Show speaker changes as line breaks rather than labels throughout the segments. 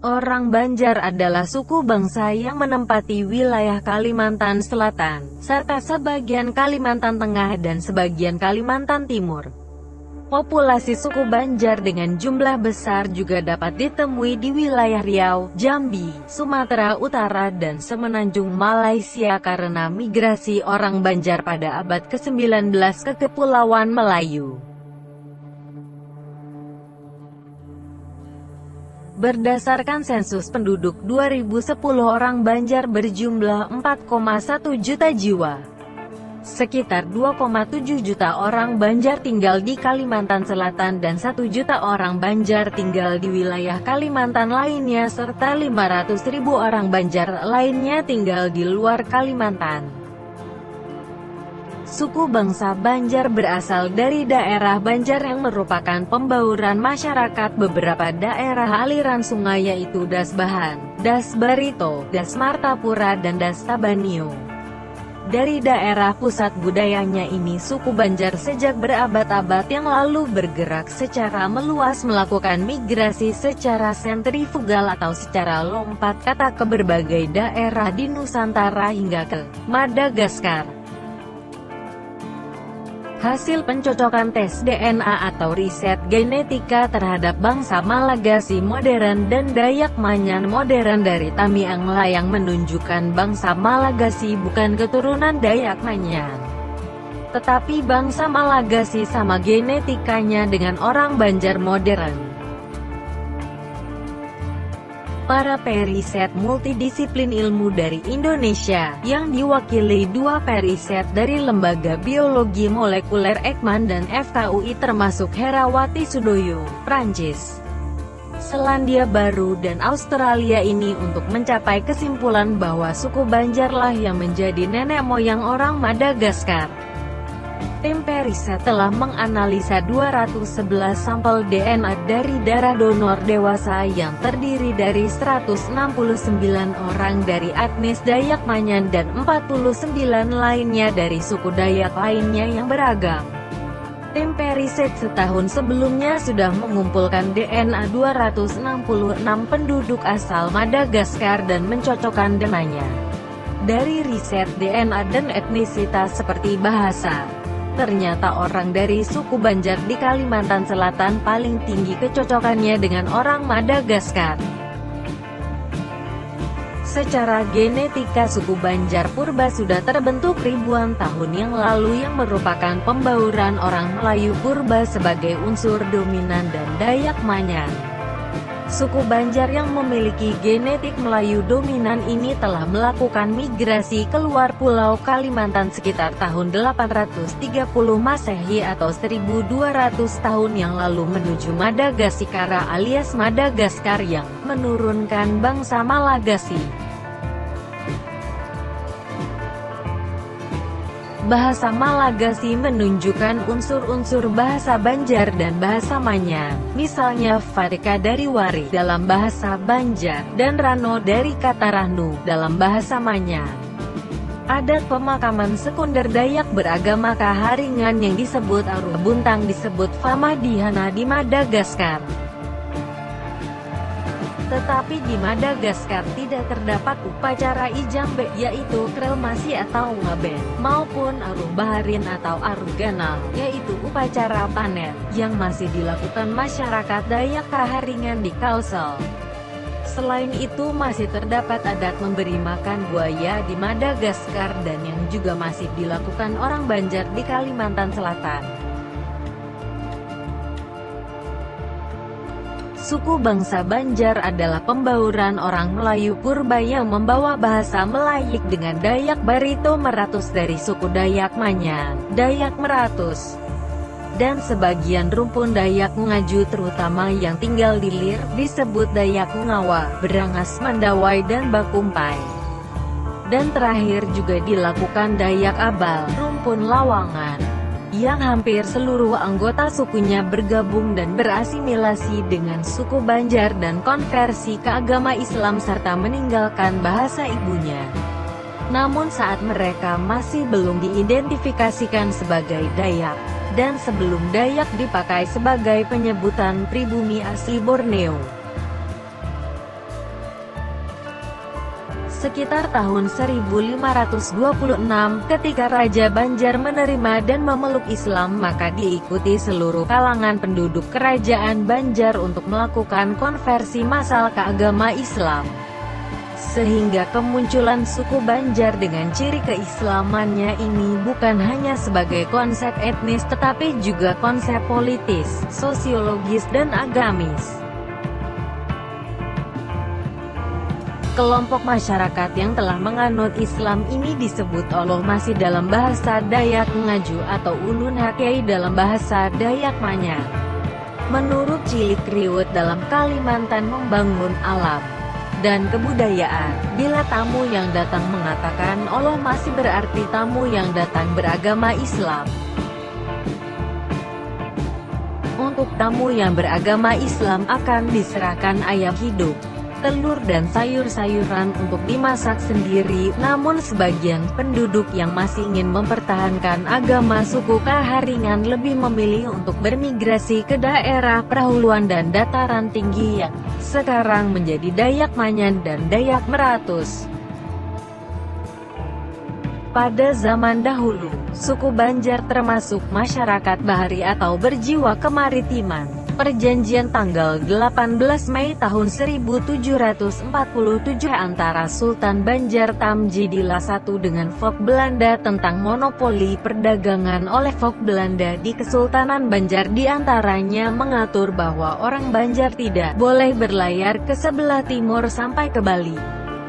Orang Banjar adalah suku bangsa yang menempati wilayah Kalimantan Selatan, serta sebagian Kalimantan Tengah dan sebagian Kalimantan Timur. Populasi suku Banjar dengan jumlah besar juga dapat ditemui di wilayah Riau, Jambi, Sumatera Utara dan semenanjung Malaysia karena migrasi orang Banjar pada abad ke-19 ke Kepulauan Melayu. Berdasarkan sensus penduduk 2010, orang Banjar berjumlah 4,1 juta jiwa. Sekitar 2,7 juta orang Banjar tinggal di Kalimantan Selatan dan 1 juta orang Banjar tinggal di wilayah Kalimantan lainnya serta 500.000 orang Banjar lainnya tinggal di luar Kalimantan. Suku bangsa Banjar berasal dari daerah Banjar yang merupakan pembauran masyarakat beberapa daerah aliran sungai yaitu Das Bahan, Das Barito, Das Martapura dan Das Tabanio. Dari daerah pusat budayanya ini suku Banjar sejak berabad-abad yang lalu bergerak secara meluas melakukan migrasi secara sentrifugal atau secara lompat kata ke berbagai daerah di Nusantara hingga ke Madagaskar. Hasil pencocokan tes DNA atau riset genetika terhadap bangsa Malagasy modern dan Dayak Manyan modern dari Tamiang Layang menunjukkan bangsa Malagasy bukan keturunan Dayak Manyan. Tetapi bangsa Malagasy sama genetikanya dengan orang Banjar modern. Para periset multidisiplin ilmu dari Indonesia, yang diwakili dua periset dari Lembaga Biologi Molekuler Ekman dan FKUI termasuk Herawati Sudoyo, Prancis, Selandia Baru dan Australia ini untuk mencapai kesimpulan bahwa suku Banjarlah yang menjadi nenek moyang orang Madagaskar. Tim periset telah menganalisa 211 sampel DNA dari darah donor dewasa yang terdiri dari 169 orang dari etnis Dayak Manyan dan 49 lainnya dari suku Dayak lainnya yang beragam. Tim periset setahun sebelumnya sudah mengumpulkan DNA 266 penduduk asal Madagaskar dan mencocokkan DNA dari riset DNA dan etnisitas seperti bahasa. Ternyata orang dari suku Banjar di Kalimantan Selatan paling tinggi kecocokannya dengan orang Madagaskar. Secara genetika suku Banjar purba sudah terbentuk ribuan tahun yang lalu yang merupakan pembauran orang Melayu purba sebagai unsur dominan dan Dayak Manyan. Suku Banjar yang memiliki genetik Melayu dominan ini telah melakukan migrasi keluar Pulau Kalimantan sekitar tahun 830 Masehi atau 1200 tahun yang lalu menuju Madagaskar alias Madagaskar yang menurunkan bangsa Malagasy. Bahasa Malagasy menunjukkan unsur-unsur bahasa Banjar dan bahasa Manyan, misalnya Farika dari Wari dalam bahasa Banjar, dan Rano dari kata Rahnu dalam bahasa Manyan. Adat pemakaman sekunder Dayak beragama Kaharingan yang disebut Arwah Buntang disebut Famadihana di Madagaskar. Tetapi di Madagaskar tidak terdapat upacara Ijambe, yaitu kremasi atau ngaben, maupun aruh baharin atau aruh ganal, yaitu upacara panen, yang masih dilakukan masyarakat Dayak Kaharingan di Kalsel. Selain itu masih terdapat adat memberi makan buaya di Madagaskar dan yang juga masih dilakukan orang Banjar di Kalimantan Selatan. Suku bangsa Banjar adalah pembauran orang Melayu purba yang membawa bahasa Melayik dengan Dayak Barito Meratus dari suku Dayak Manyan, Dayak Meratus, dan sebagian rumpun Dayak Ngaju terutama yang tinggal di Lir disebut Dayak Ngawa, Berangas Mandawai dan Bakumpai. Dan terakhir juga dilakukan Dayak Abal, rumpun Lawangan, yang hampir seluruh anggota sukunya bergabung dan berasimilasi dengan suku Banjar dan konversi ke agama Islam serta meninggalkan bahasa ibunya. Namun saat mereka masih belum diidentifikasikan sebagai Dayak, dan sebelum Dayak dipakai sebagai penyebutan pribumi asli Borneo. sekitar tahun 1526, ketika Raja Banjar menerima dan memeluk Islam, maka diikuti seluruh kalangan penduduk kerajaan Banjar untuk melakukan konversi massal ke agama Islam. Sehingga kemunculan suku Banjar dengan ciri keislamannya ini bukan hanya sebagai konsep etnis tetapi juga konsep politis, sosiologis dan agamis. Kelompok masyarakat yang telah menganut Islam ini disebut Oloh Masih dalam bahasa Dayak Ngaju atau Ulun Hakyai dalam bahasa Dayak Manyar. Menurut Cilik Riwut dalam Kalimantan membangun alam dan kebudayaan, bila tamu yang datang mengatakan Oloh Masih berarti tamu yang datang beragama Islam. Untuk tamu yang beragama Islam akan diserahkan ayam hidup, telur dan sayur-sayuran untuk dimasak sendiri, namun sebagian penduduk yang masih ingin mempertahankan agama suku Kaharingan lebih memilih untuk bermigrasi ke daerah perhuluan dan dataran tinggi yang sekarang menjadi Dayak Manyan dan Dayak Meratus. Pada zaman dahulu, suku Banjar termasuk masyarakat bahari atau berjiwa kemaritiman. Perjanjian tanggal 18 Mei tahun 1747 antara Sultan Banjar Tamjidillah I dengan Volk Belanda tentang monopoli perdagangan oleh Volk Belanda di Kesultanan Banjar diantaranya mengatur bahwa orang Banjar tidak boleh berlayar ke sebelah timur sampai ke Bali,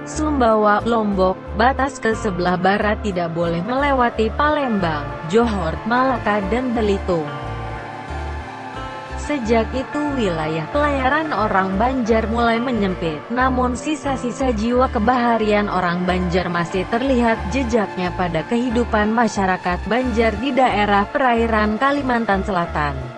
Sumbawa, Lombok, batas ke sebelah barat tidak boleh melewati Palembang, Johor, Malaka dan Belitung. Sejak itu wilayah pelayaran orang Banjar mulai menyempit, namun sisa-sisa jiwa kebaharian orang Banjar masih terlihat jejaknya pada kehidupan masyarakat Banjar di daerah perairan Kalimantan Selatan.